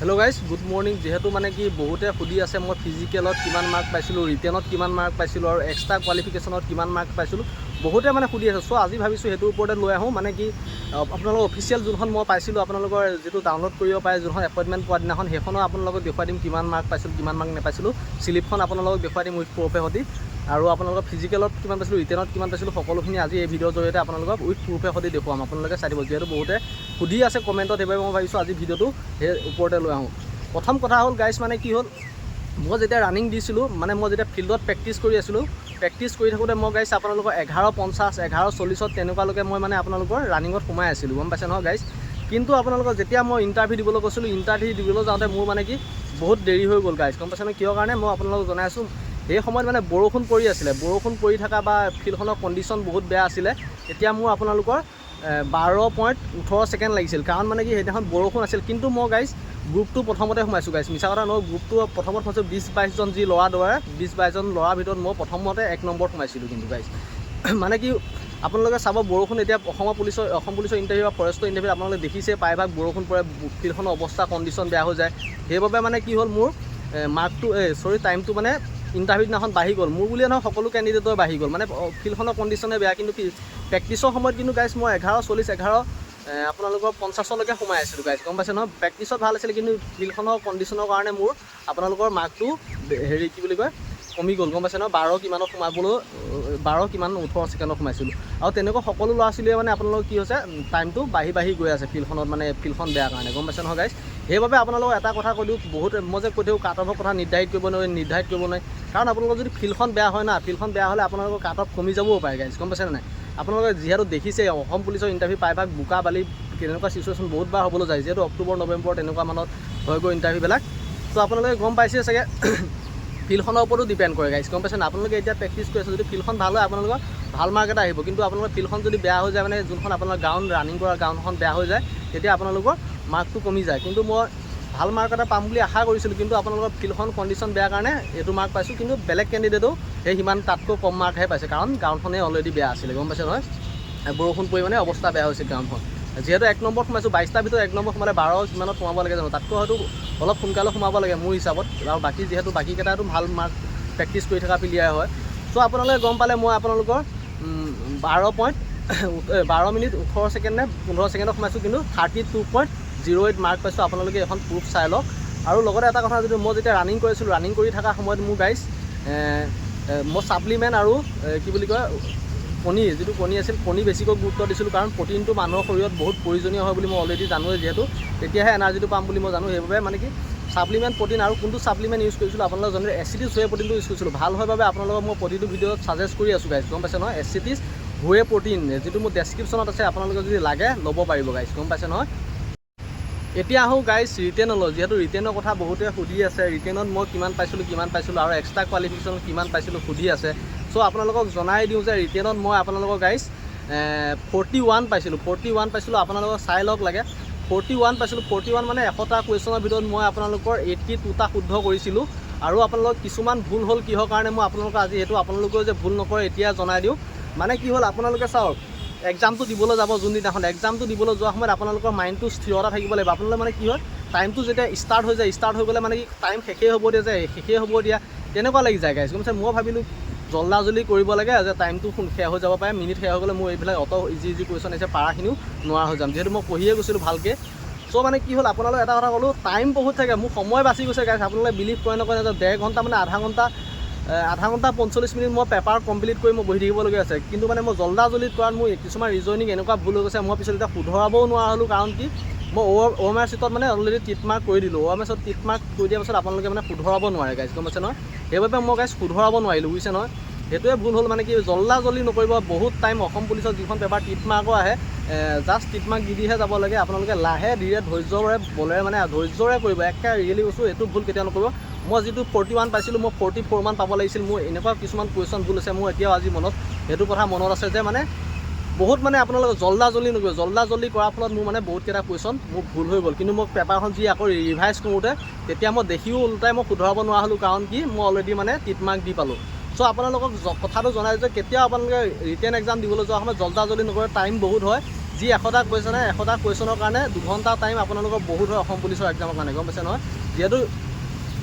Hello guys good morning जेहेतु माने कि बहुते सुधी आछे मैं फिजिकेलत किमान मार्क पाइছিলোঁ रिटेनत किमान मार्क पाइছিলোঁ और एक्सट्रा क्वालिफिकेशनत किमान मार्क पाइছিলোঁ बहुते माने सुधी आछे। सो আজি ভাবিছোঁ হেতুৰ ওপৰতে লৈ আহোঁ মানে কি আপোনালোকৰ অফিচিয়েল যোনখন মই পাইছিলোঁ আপোনালোকৰ যেটো ডাউনলোড কৰিব পাৰে যোনখন এপইণ্টমেণ্ট পোৱা দিনাখন সেইখনো আপোনালোকক দেখুৱাই দিম কিমান মাৰ্ক পাইছিলোঁ কিমান মাৰ্ক নেপাইছিলোঁ স্লিপখন আপোনালোকক দেখুৱাই দিম উইথ প্ৰুফে সৈতে আৰু আপোনালোকৰ ফিজিকেলত কিমান পাইছিলোঁ ৰিটেনত কিমান পাইছিলোঁ সকলোখিনি আজি এই ভিডিঅ'ৰ জৰিয়তে আপোনালোকক উইথ প্ৰুফে সৈতে দেখুৱাম আপোনালোকে চাই দিব যেহেতু বহুতে সুধি আছে কমেণ্টত সেইবাবে মই ভাবিছোঁ আজি ভিডিঅ'টো সেই ওপৰতে লৈ আহোঁ। प्रथम कथा हल गाइस माने कि हल मैं जेटा रानिंग दिছিলোঁ মানে मैं जेटा फिल्डत प्रेक्टिस কৰি আছিলোঁ प्रेक्टिस কৰি থাকোঁতে মই গাইছ আপোনালোকৰ 11:50 11:40 তেনেকুৱালৈকে মই মানে আপোনালোকৰ ৰানিঙত সোমাই আছিলোঁ গম পাইছে নহয় গাইছ। কিন্তু আপোনালোকৰ যেতিয়া মই ইণ্টাৰভিউ দিবলৈ গৈছিলোঁ ইণ্টাৰভিউ দিবলৈ যাওঁতে মোৰ মানে কি বহুত দেৰি হৈ গ'ল গাইছ গম পাইছে নহয় কিয় কাৰণে মই আপোনালোকক জনাই আছোঁ সেই সময়ত মানে বৰষুণ পৰি আছিলে বৰষুণ পৰি থকা বা ফিল্ডখনৰ কণ্ডিশ্যন বহুত বেয়া আছিলে তেতিয়া মোৰ আপোনালোকৰ 12.18 ছেকেণ্ড লাগিছিল কাৰণ মানে কি সেইদিনাখন বৰষুণ আছিল। কিন্তু মই গাইছ গ্ৰুপটো প্ৰথমতে সোমাইছোঁ গাইছ মিছা কথা নহয় গ্ৰুপটো প্ৰথমত সোমাইছোঁ 20-22জন যি ল'ৰা দৌৰে 20-22জন ল'ৰাৰ ভিতৰত মই প্ৰথমতে 1 নম্বৰ সোমাইছিলোঁ কিন্তু গাইছ মানে কি আপোনালোকে চাব বৰষুণ এতিয়া অসম পুলিচৰ ইণ্টাৰভিউ বা ফৰেষ্টৰ ইণ্টাৰভিউ আপোনালোকে দেখিছে প্ৰায়ভাগ বৰষুণ পৰে ফিল্ডখনৰ অৱস্থা কণ্ডিশ্যন বেয়া হৈ যায় সেইবাবে মানে কি হ'ল মোৰ মাৰ্কটো টাইমটো মানে ইণ্টাৰভিউ দিনাখন বাঢ়ি গ'ল মোৰ বুলিয়ে নহয় সকলো কেণ্ডিডেটৰ বাঢ়ি গ'ল মানে ফিল্ডখনৰ কণ্ডিশ্যনে বেয়া কিন্তু প্ৰেক্টিছৰ সময়ত কিন্তু গাইছ মই 11:40 আপোনালোকৰ 50লৈকে সোমাই আছিলোঁ গাইছ গম পাইছে নহয় প্ৰেক্টিছত ভাল আছিলে কিন্তু ফিল্ডখনৰ কণ্ডিশ্যনৰ কাৰণে মোৰ আপোনালোকৰ মাৰ্কটো হেৰি কি বুলি কয় কমি গ'ল গম পাইছে নহয় 12 কিমানত সোমাবলৈ 12 কিমান 18 ছেকেণ্ডত সোমাইছিলোঁ আৰু তেনেকুৱা সকলো ল'ৰা ছোৱালীয়ে মানে আপোনালোকৰ কি হৈছে টাইমটো বাঢ়ি গৈ আছে ফিল্ডখনত মানে ফিল্ডখন বেয়া কাৰণে গম পাইছে নহয় গাইছ। সেইবাবে আপোনালোকক এটা কথা কৈ দিওঁ বহুত মই যে কৈ দিওঁ কাট অফৰ কথা নিৰ্ধাৰিত কৰিব নোৱাৰে কাৰণ আপোনালোকৰ যদি ফিল্ডখন বেয়া হয় না ফিল্ডখন বেয়া হ'লে আপোনালোকৰ কাট অফ কমি যাবও পাৰে গাইছ গম পাইছে নাই। আপোনালোকে যিহেতু দেখিছে অসম পুলিচৰ ইণ্টাৰভিউ প্ৰায়ভাগ বোকা বালি তেনেকুৱা চিচুৱেশ্যন বহুত বাৰ হ'বলৈ যায় যিহেতু অক্টোবৰ নৱেম্বৰ তেনেকুৱা মানত হৈ গৈ ইণ্টাৰভিউবিলাক তো আপোনালোকে গম পাইছে চাগে ফিল্ডখনৰ ওপৰতো ডিপেণ্ড কৰে গাইছ গম পাইছে না। আপোনালোকে এতিয়া প্ৰেক্টিছ কৰি আছে যদি ফিল্ডখন ভাল হয় আপোনালোকৰ ভাল মাৰ্ক এটা আহিব কিন্তু আপোনালোকৰ ফিল্ডখন যদি বেয়া হৈ যায় মানে যোনখন আপোনাৰ গ্ৰাউণ্ড ৰানিং কৰা গ্ৰাউণ্ডখন বেয়া হৈ যায় তেতিয়া আপোনালোকৰ মাৰ্কটো কমি যায়। কিন্তু মই ভাল মাৰ্ক এটা পাম বুলি আশা কৰিছিলোঁ কিন্তু আপোনালোকৰ ফিল্ডখন কণ্ডিশ্যন বেয়া কাৰণে এইটো মাৰ্ক পাইছোঁ কিন্তু বেলেগ কেণ্ডিডেটেও সেই সিমান তাতকৈ কম মাৰ্কহে পাইছে কাৰণ গ্ৰাউণ্ডখনেই অলৰেডি বেয়া আছিলে গম পাইছে নহয় বৰষুণ পৰি মানে অৱস্থা বেয়া হৈছিল গ্ৰাউণ্ডখন যিহেতু 1 নম্বৰ সোমাইছোঁ 22টাৰ ভিতৰত 1 নম্বৰ সোমালে 12 কিমানত সোমাব লাগে জানো তাতকৈ হয়তো অলপ সোনকালে সোমাব লাগে মোৰ হিচাপত আৰু যিহেতু বাকীকেইটাতো ভাল মাৰ্ক প্ৰেক্টিছ কৰি থকা প্লেয়াৰ হয়। চ' আপোনালোকে গম পালে মই আপোনালোকৰ 12 মিনিট 18 ছেকেণ্ড নে 15 ছেকেণ্ডত সোমাইছোঁ কিন্তু 32.08 মাৰ্ক পাইছোঁ আপোনালোকে এখন প্ৰুফ চাই লওক। আৰু লগতে এটা কথা যদি মই যেতিয়া ৰানিং কৰিছিলোঁ ৰানিং কৰি থকা সময়ত মোৰ গাইছ মই ছাপ্লিমেণ্ট আৰু কি বুলি কয় কণী যিটো কণী আছিল কণী বেছিকৈ গুৰুত্ব দিছিলোঁ কাৰণ প্ৰটিনটো মানুহৰ শৰীৰত বহুত প্ৰয়োজনীয় হয় বুলি মই অলৰেডি জানোৱেই যিহেতু তেতিয়াহে এনাৰ্জিটো পাম বুলি মই জানো সেইবাবে মানে কি ছাপ্লিমেণ্ট প্ৰটিন আৰু কোনটো ছাপ্লিমেণ্ট ইউজ কৰিছিলোঁ আপোনালোকে জানে এচিটিছ হুৱে প্ৰটিনটো ইউজ কৰিছিলোঁ ভাল হয় বাবে আপোনালোকক মই প্ৰতিটো ভিডিঅ'ত ছাজেষ্ট কৰি আছোঁ গাইছ গম পাইছে নহয় এচিটিছ হুৱে প্ৰটিন যিটো মোৰ ডেছক্ৰিপশ্যনত আছে আপোনালোকে যদি লাগে ল'ব পাৰিব গাইছ গম পাইছে নহয়। এতিয়া আহোঁ গাইছ ৰিটেনলৈ যিহেতু ৰিটেনৰ কথা বহুতে সুধি আছে ৰিটেনত মই কিমান পাইছিলোঁ আৰু এক্সট্ৰা কোৱালিফিকেশ্যনত কিমান পাইছিলোঁ সুধি আছে। চ' আপোনালোকক জনাই দিওঁ যে ৰিটেনত মই আপোনালোকৰ গাইছ 41 পাইছিলোঁ আপোনালোকক চাই লওক লাগে 41 পাইছিলোঁ 41 মানে 100টা কুৱেশ্যনৰ ভিতৰত মই আপোনালোকৰ 82টা শুদ্ধ কৰিছিলোঁ আৰু আপোনালোকৰ কিছুমান ভুল হ'ল কিহৰ কাৰণে মই আপোনালোকক আজি সেইটো আপোনালোকেও যে ভুল নকৰে এতিয়া জনাই দিওঁ মানে কি হ'ল আপোনালোকে চাওক এক্সামটো দিবলৈ যাব যোনদিনাখন এক্সামটো দিবলৈ যোৱাৰ সময়ত আপোনালোকৰ মাইণ্ডটো স্থিৰতা থাকিব লাগিব আপোনালোকে মানে কি হয় টাইমটো যেতিয়া ষ্টাৰ্ট হৈ গ'লে মানে কি টাইম শেষেই হ'ব দিয়া তেনেকুৱা লাগি যায় গাইছ গম পাইছে। মই ভাবিলোঁ জল্দি কৰিব লাগে যে টাইমটো শেষ হৈ যাব পাৰে মিনিট শেষ হৈ গ'লে মোৰ এইবিলাক অত ইজি কুৱেশ্যন আহিছে পাৰাখিনিও নোৱাৰা হৈ যাম যিহেতু মই পঢ়িয়ে গৈছিলোঁ ভালকৈ। চ' মানে কি হ'ল আপোনালোকে এটা কথা ক'লোঁ টাইম বহুত থাকে মোৰ সময় বাচি গৈছে গাইছ আপোনালোকে বিলিভ কৰে নকৰে যে 1.5 ঘণ্টা মানে আধা ঘণ্টা 45 মিনিট মই পেপাৰ কমপ্লিট কৰি মই বহি থাকিবলগীয়া আছে কিন্তু মানে মই জল্দিত কৰাত মোৰ কিছুমান ৰিজনিং এনেকুৱা ভুল হৈ গৈছে মই পিছত এতিয়া শুধৰাবও নোৱাৰা হ'লোঁ কাৰণ কি মই OMR চিটত মানে অলৰেডি টিক মাৰ্ক কৰি দিলোঁ OMR চিটত টিক মাৰ্ক কৰি দিয়াৰ পাছত আপোনালোকে মানে শুধৰাব নোৱাৰে গাইছ গম পাইছে নহয় সেইবাবে মই গাইছ শুধৰাব নোৱাৰিলোঁ বুজিছে নহয় সেইটোৱে ভুল হ'ল মানে কি জল্দি নকৰিব বহুত টাইম অসম পুলিচৰ যিখন পেপাৰ টিক মাৰ্কো আহে জাষ্ট টিক মাৰ্ক দিহে যাব লাগে আপোনালোকে লাহে ধীৰে ধৈৰ্যৰে কৰিব একে ৰিয়েলি কৈছোঁ এইটো ভুল কেতিয়াও নকৰিব। মই যিটো 41 পাইছিলোঁ মই 44 মান পাব লাগিছিল মোৰ এনেকুৱা কিছুমান কুৱেশ্যন ভুল আছে মোৰ এতিয়াও আজি মনত সেইটো কথা মনত আছে যে মানে বহুত মানে আপোনালোকে জল্দি নকৰিব জল্দি কৰাৰ ফলত মোৰ মানে বহুতকেইটা কুৱেশ্যন মোৰ ভুল হৈ গ'ল কিন্তু মই পেপাৰখন যি আকৌ ৰিভাইজ কৰোঁতে তেতিয়া মই দেখিও ওলোটাই মই শুধৰাব নোৱাৰা হ'লোঁ কাৰণ কি মই অলৰেডি মানে টিক মাৰ্ক দি পালোঁ। চ' আপোনালোকক কথাটো জনাই যে কেতিয়াও আপোনালোকে ৰিটেন এক্সাম দিবলৈ যোৱা সময়ত জল্দি নকৰে টাইম বহুত হয় যি 100টা কুৱেশ্যনে 100টা কুৱেশ্যনৰ কাৰণে 2 ঘণ্টা টাইম আপোনালোকৰ বহুত হয় অসম পুলিচৰ এক্সামৰ কাৰণে, গম পাইছে নহয়। যিহেতু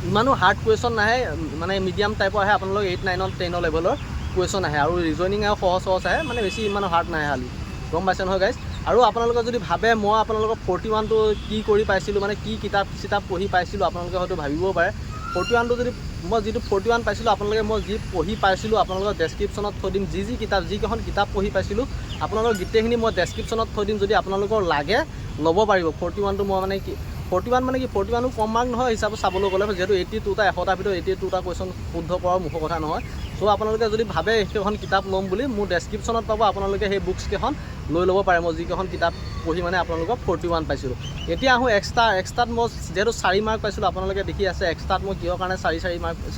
ইমানো হাৰ্ড কুৱেশ্যন নাহে, মানে মিডিয়াম টাইপৰ আহে, আপোনালোক 8, 9, 10 লেভেলৰ কুৱেশ্যন আহে, আৰু ৰিজনিং আৰু সহজ আহে, মানে বেছি ইমান হাৰ্ড নাহে খালি, গম পাইছে নহয় গাইজ। আৰু আপোনালোকে যদি ভাবে মই আপোনালোকৰ 41টো কি কৰি পাইছিলোঁ, মানে কি কিতাপ পঢ়ি পাইছিলোঁ, আপোনালোকে হয়তো ভাবিবও পাৰে। 41টো যদি মই যিটো 41 পাইছিলোঁ, আপোনালোকে মই যি পঢ়ি পাইছিলোঁ আপোনালোকৰ ডেছক্ৰিপশ্যনত থৈ দিম। যিকেইখন কিতাপ পঢ়ি পাইছিলোঁ আপোনালোকৰ গোটেইখিনি মই ডেছক্ৰিপশ্যনত থৈ দিম, যদি আপোনালোকৰ লাগে ল'ব পাৰিব। 41টো মই মানে কি 41 মানে কি 41ও কম মাৰ্ক নহয় হিচাপত চাবলৈ গ'লে, যিহেতু 82টা 100টাৰ ভিতৰত 82টা কুৱেশ্যন শুদ্ধ কৰাৰ মুখৰ কথা নহয়। চ' আপোনালোকে যদি ভাবে সেইখন কিতাপ ল'ম বুলি, মোৰ ডেছক্ৰিপশ্যনত পাব, আপোনালোকে সেই বুকছকেইখন লৈ ল'ব পাৰে। মই যিকেইখন কিতাপ পঢ়ি মানে আপোনালোকক 41 পাইছিলোঁ। এতিয়া আহোঁ এক্সট্ৰাত মই যিহেতু 4 মাৰ্ক পাইছিলোঁ, আপোনালোকে দেখি আছে এক্সট্ৰাত মই কিহৰ কাৰণে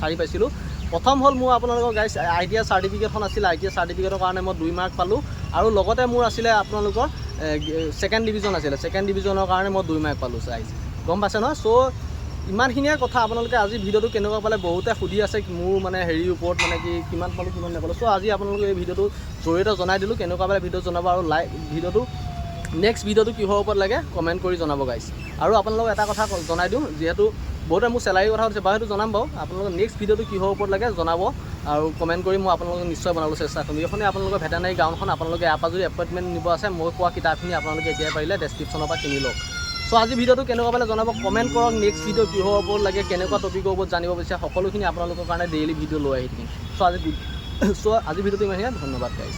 4 পাইছিলোঁ। প্ৰথম হ'ল মোৰ আপোনালোকৰ গাইজ ITI চাৰ্টিফিকেটখন আছিলে, ITI চাৰ্টিফিকেটৰ কাৰণে মই 2 মাৰ্ক পালোঁ, আৰু লগতে মোৰ আছিলে আপোনালোকৰ 2nd ডিভিজন আছিলে, 2nd ডিভিজনৰ কাৰণে মই 2 মাৰ্ক পালোঁ গাইজ, গম পাইছে নহয়। চ' ইমানখিনিয়ে কথা। আপোনালোকে আজি ভিডিঅ'টো কেনেকুৱা পালে বহুতে সুধি আছে মোৰ মানে হেৰিৰ ওপৰত, মানে কি কিমান পালোঁ কিমান নাপালোঁ। চ' আজি আপোনালোকে এই ভিডিঅ'টো জৰিয়তে জনাই দিলোঁ, কেনেকুৱা পালে ভিডিঅ' জনাব, আৰু নেক্সট ভিডিঅ'টো কিহৰ ওপৰত লাগে কমেণ্ট কৰি জনাব গাইজ। আৰু আপোনালোকক এটা কথা জনাই দিওঁ, যিহেতু বহুতে মোৰ চেলাৰীৰ কথা সুধিছে, বাৰু সেইটো জনাম বাৰু। আপোনালোকে নেক্সট ভিডিঅ'টো কিহৰ ওপৰত লাগে জনাব, আৰু কমেণ্ট কৰি মই আপোনালোকক নিশ্চয় বনাবলৈ চেষ্টা কৰিম। এইখনেই আপোনালোকৰ ভেটেনাৰী গ্ৰাউণ্ডখন। আপোনালোকে ইয়াৰ পৰা যদি এপইণ্টমেণ্ট নিব আছে, মই কোৱা কিতাপখিনি আপোনালোকে এতিয়াই পাৰিলে ডেছক্ৰিপশ্যনৰ পৰা কিনি লওক। চ' আজি ভিডিঅ'টো কেনেকুৱা পালে জনাব, কমেণ্ট কৰক। নেক্সট ভিডিঅ' কিহৰ ওপৰত লাগে, কেনেকুৱা টপিকৰ ওপৰত জানিব বিচাৰে, সকলোখিনি আপোনালোকৰ কাৰণে ডেইলি ভিডিঅ' লৈ আহি থাকিম। চ' আজি ভিডিঅ'টো ইমানখিনিয়ে, ধন্যবাদ গাইজ।